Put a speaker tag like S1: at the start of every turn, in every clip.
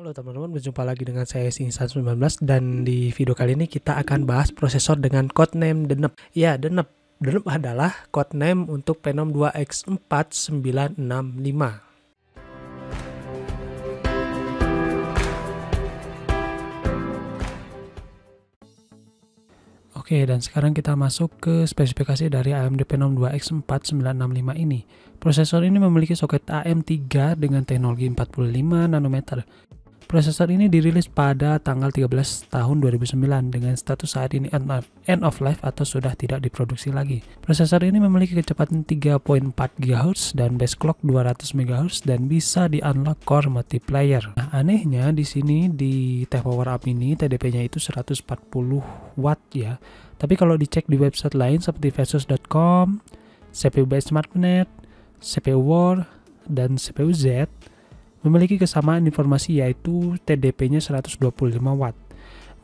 S1: Halo teman-teman, berjumpa lagi dengan saya Insan19 dan di video kali ini kita akan bahas prosesor dengan codename Deneb. Ya, Deneb. Deneb adalah codename untuk Phenom 2X4965. Oke, dan sekarang kita masuk ke spesifikasi dari AMD Phenom 2X4965 ini. Prosesor ini memiliki soket AM3 dengan teknologi 45 nanometer. Prosesor ini dirilis pada tanggal 13 tahun 2009 dengan status saat ini end of life atau sudah tidak diproduksi lagi. Prosesor ini memiliki kecepatan 3.4 GHz dan base clock 200 MHz dan bisa di-unlock core multiplayer. Nah, anehnya di sini di Tech Power Up ini TDP-nya itu 140 watt ya. Tapi kalau dicek di website lain seperti Vesus.com, CPU Benchmark.net, CPU War, dan CPU Z memiliki kesamaan informasi yaitu TDP-nya 125 watt.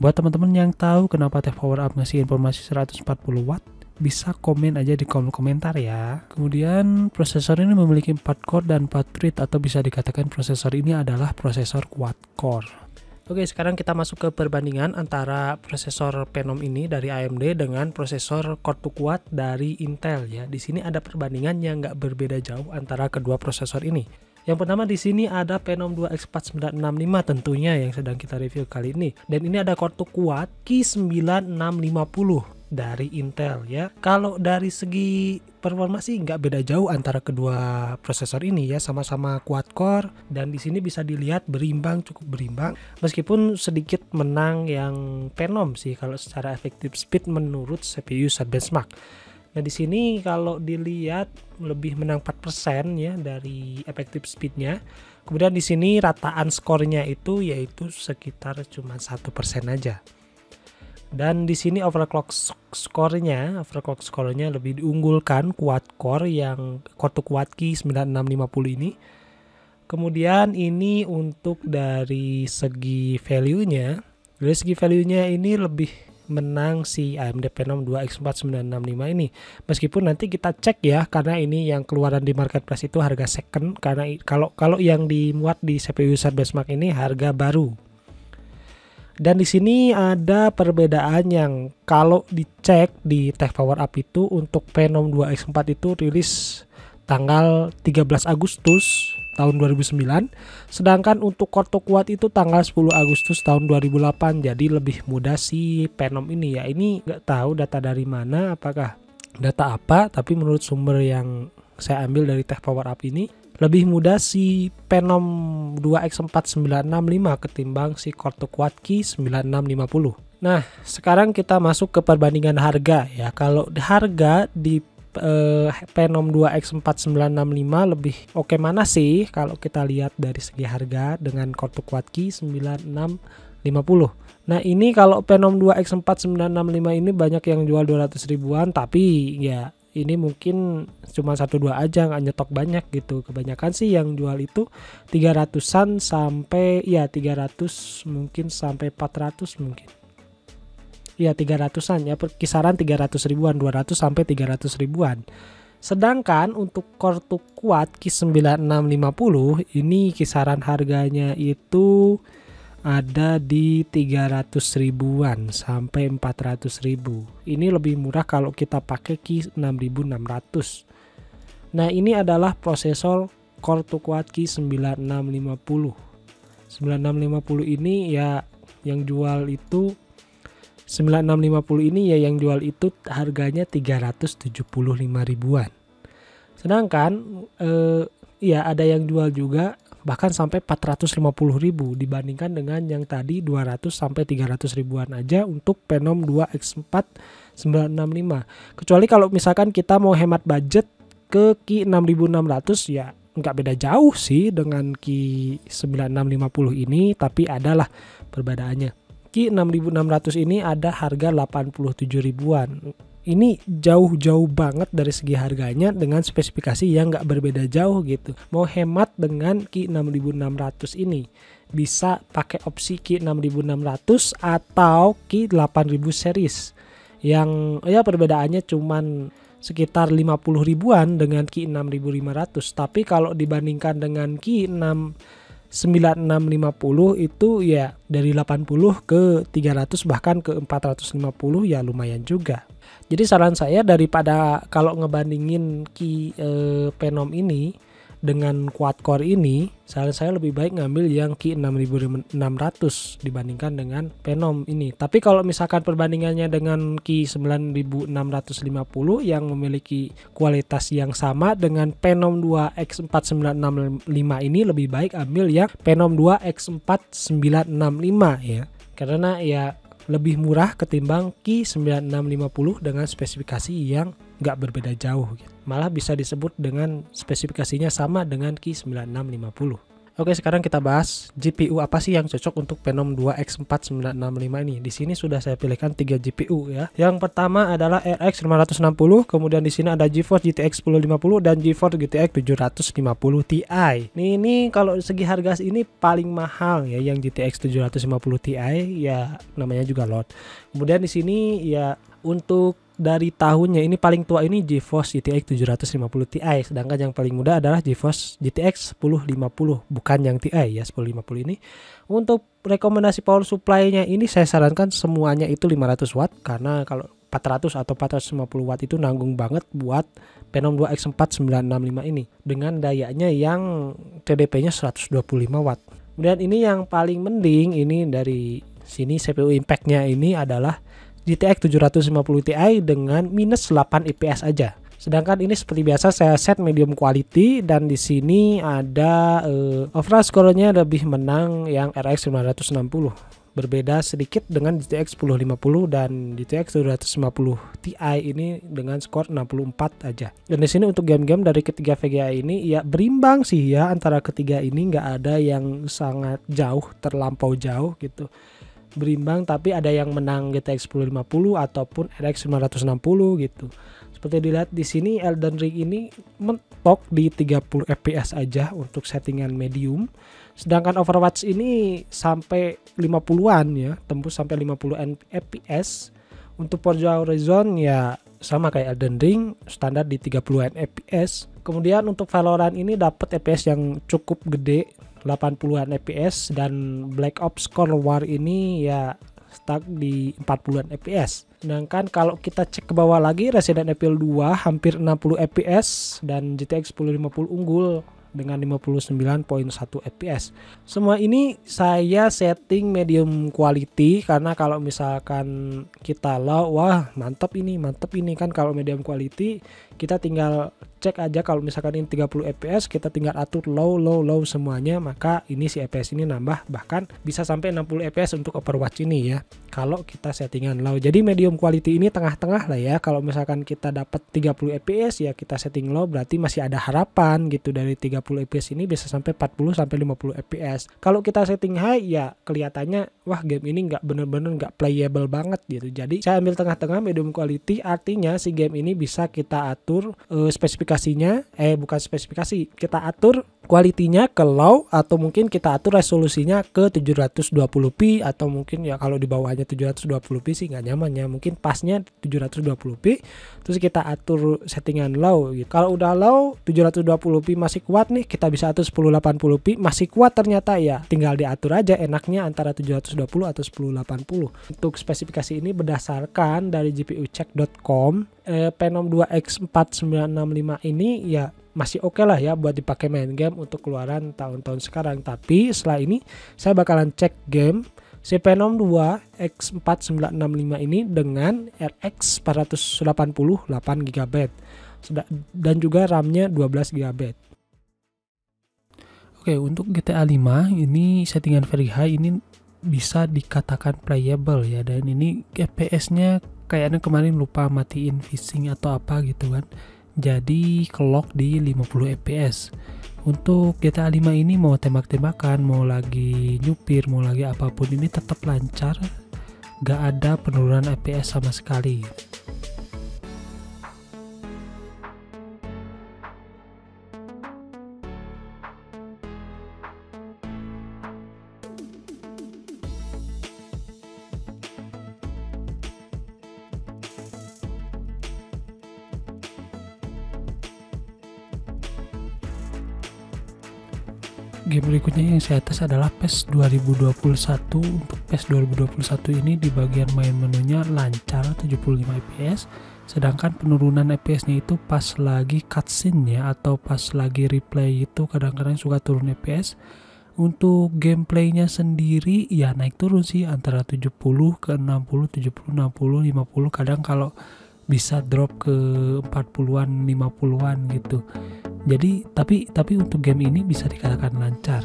S1: Buat teman-teman yang tahu kenapa Tech Power Up ngasih informasi 140 watt, bisa komen aja di kolom komentar ya. Kemudian prosesor ini memiliki 4 core dan 4 thread atau bisa dikatakan prosesor ini adalah prosesor quad core. Oke, sekarang kita masuk ke perbandingan antara prosesor Phenom ini dari AMD dengan prosesor Core 2 Quad dari Intel ya. Di sini ada perbandingan yang nggak berbeda jauh antara kedua prosesor ini. Yang pertama di sini ada Phenom 2X4965 tentunya yang sedang kita review kali ini. Dan ini ada Core 2 Quad Ki9650 dari Intel ya. Kalau dari segi performa sih nggak beda jauh antara kedua prosesor ini ya, sama-sama quad core dan di sini bisa dilihat berimbang, cukup berimbang. Meskipun sedikit menang yang Phenom sih kalau secara effective speed menurut CPU Used Benchmark. Nah di sini kalau dilihat lebih menang 4% ya dari effective speednya. Kemudian di sini rataan skornya itu yaitu sekitar cuma 1% aja. Dan di sini overclock skornya lebih diunggulkan quad core yang Core 2 Quad Ki9650 ini. Kemudian ini untuk dari segi value-nya, ini lebih menang si AMD Phenom 2X4965 ini. Meskipun nanti kita cek ya, karena ini yang keluaran di marketplace itu harga second, karena kalau yang dimuat di CPU Used Benchmark ini harga baru. Dan di sini ada perbedaan yang kalau dicek di Tech Power Up itu untuk Phenom 2X4 itu rilis tanggal 13 Agustus tahun 2009, sedangkan untuk Core 2 Quad itu tanggal 10 Agustus tahun 2008. Jadi lebih mudah si Phenom ini ya. Ini nggak tahu data dari mana, apakah data apa, tapi menurut sumber yang saya ambil dari Tech Power Up ini lebih mudah si Phenom 2X4965 ketimbang si Core 2 Quad Ki9650. Nah, sekarang kita masuk ke perbandingan harga ya. Kalau harga di Phenom 2X4965 lebih oke mana sih kalau kita lihat dari segi harga dengan Core 2 Quad Ki9650. Nah, ini kalau Phenom 2X4965 ini banyak yang jual 200 ribuan, tapi ya ini mungkin cuma 1-2 aja, nggak nyetok banyak gitu. Kebanyakan sih yang jual itu 300-an sampai ya 300 mungkin sampai 400 mungkin. Ya 300-an ya, kisaran 300 ribuan, 200 sampai 300 ribuan. Sedangkan untuk Core 2 Quad Ki9650 ini kisaran harganya itu ada di 300 ribuan sampai 400 ribu. Ini lebih murah kalau kita pakai Ki6600. Nah ini adalah prosesor Core 2 Quad Ki9650. 9650 ini ya yang jual itu 9650 ini ya yang jual itu harganya 375 ribuan. Sedangkan ya ada yang jual juga bahkan sampai 450 ribu dibandingkan dengan yang tadi 200 sampai 300 ribuan aja untuk Phenom 2X4965. Kecuali kalau misalkan kita mau hemat budget ke Ki6600 ya nggak beda jauh sih dengan Ki9650 ini, tapi adalah perbedaannya. Ki6600 ini ada harga 87 ribuan. Ini jauh-jauh banget dari segi harganya dengan spesifikasi yang nggak berbeda jauh gitu. Mau hemat dengan Ki6600 ini bisa pakai opsi Ki6600 atau Ki8000 series yang ya perbedaannya cuman sekitar 50 ribuan dengan Ki6500. Tapi kalau dibandingkan dengan Ki6 9650 itu ya dari 80 ke 300 bahkan ke 450 ya lumayan juga. Jadi saran saya daripada kalau ngebandingin Phenom ini dengan quad core ini, saran saya lebih baik ngambil yang Ki 6600 dibandingkan dengan Phenom ini. Tapi kalau misalkan perbandingannya dengan Ki 9650 yang memiliki kualitas yang sama dengan Phenom 2 X4965 ini, lebih baik ambil yang Phenom 2 X4965 ya. Karena ya lebih murah ketimbang Ki 9650 dengan spesifikasi yang nggak berbeda jauh gitu. Malah bisa disebut dengan spesifikasinya sama dengan Ki 9650. Oke, sekarang kita bahas GPU apa sih yang cocok untuk Phenom 2 X4965 ini. Di sini sudah saya pilihkan 3 GPU ya. Yang pertama adalah RX 560, kemudian di sini ada GeForce GTX 1050 dan GeForce GTX 750 Ti. Ini kalau segi harga ini paling mahal ya, yang GTX 750 Ti ya namanya juga lot. Kemudian di sini ya untuk dari tahunnya ini paling tua ini GeForce GTX 750 Ti, sedangkan yang paling muda adalah GeForce GTX 1050, bukan yang Ti ya 1050 ini. Untuk rekomendasi power supply-nya ini saya sarankan semuanya itu 500 watt, karena kalau 400 atau 450 watt itu nanggung banget buat Phenom 2 X4965 ini dengan dayanya yang TDP-nya 125 watt. Kemudian ini yang paling mending ini dari sini CPU impact-nya ini adalah GTX 750 Ti dengan minus 8 IPS aja. Sedangkan ini seperti biasa saya set medium quality, dan di sini ada overall score-nya lebih menang yang RX 560. Berbeda sedikit dengan GTX 1050 dan GTX 750 Ti ini dengan skor 64 aja. Dan di sini untuk game-game dari ketiga VGA ini ya berimbang sih ya, antara ketiga ini nggak ada yang sangat jauh, terlampau jauh gitu. Berimbang, tapi ada yang menang GTX 1050 ataupun RX 560 gitu. Seperti dilihat di sini Elden Ring ini mentok di 30 FPS aja untuk settingan medium. Sedangkan Overwatch ini sampai 50-an ya, tembus sampai 50 FPS. Untuk Forza Horizon ya sama kayak Elden Ring, standar di 30-an FPS. Kemudian untuk Valorant ini dapat FPS yang cukup gede, 80-an FPS, dan Black Ops Cold War ini ya stuck di 40-an FPS. Sedangkan kalau kita cek ke bawah lagi, Resident Evil 2 hampir 60 FPS dan GTX 1050 unggul dengan 59.1 FPS. Semua ini saya setting medium quality, karena kalau misalkan kita low, wah mantap ini kan. Kalau medium quality kita tinggal cek aja, kalau misalkan ini 30 fps kita tinggal atur low semuanya, maka ini si fps ini nambah, bahkan bisa sampai 60 fps untuk Overwatch ini ya kalau kita settingan low. Jadi medium quality ini tengah-tengah lah ya. Kalau misalkan kita dapat 30 fps ya kita setting low, berarti masih ada harapan gitu, dari 30 fps ini bisa sampai 40 sampai 50 fps. Kalau kita setting high ya kelihatannya wah game ini nggak bener-bener nggak playable banget gitu. Jadi saya ambil tengah-tengah medium quality, artinya si game ini bisa kita atur spesifikasinya, bukan spesifikasi, kita atur kualitinya ke low, atau mungkin kita atur resolusinya ke 720p, atau mungkin ya kalau di bawahnya 720p sih nggak nyaman ya, mungkin pasnya 720p, terus kita atur settingan low gitu. Kalau udah low 720p masih kuat nih, kita bisa atur 1080p masih kuat ternyata, ya tinggal diatur aja enaknya antara 720 atau 1080. Untuk spesifikasi ini berdasarkan dari gpucheck.com, Phenom 2 X4965 ini ya masih oke lah ya buat dipakai main game untuk keluaran tahun-tahun sekarang. Tapi setelah ini saya bakalan cek game si Phenom 2 X4965 ini dengan RX 480 8GB dan juga RAM-nya 12GB. Oke, untuk GTA 5 ini settingan very high, ini bisa dikatakan playable ya, dan ini FPS-nya kayaknya kemarin lupa matiin fishing atau apa gitu kan. Jadi clock di 50 fps. Untuk GTA 5 ini mau tembak-tembakan, mau lagi nyupir, mau lagi apapun, ini tetap lancar, gak ada penurunan fps sama sekali. game berikutnya yang saya tes adalah PES 2021. Untuk PES 2021 ini di bagian main menunya lancar 75 fps, sedangkan penurunan fps-nya itu pas lagi cutscene ya, atau pas lagi replay itu kadang-kadang suka turun fps. Untuk gameplaynya sendiri ya naik turun sih, antara 70 ke 60, 70, 60, 50, kadang kalau bisa drop ke 40-an, 50-an gitu. Jadi tapi untuk game ini bisa dikatakan lancar.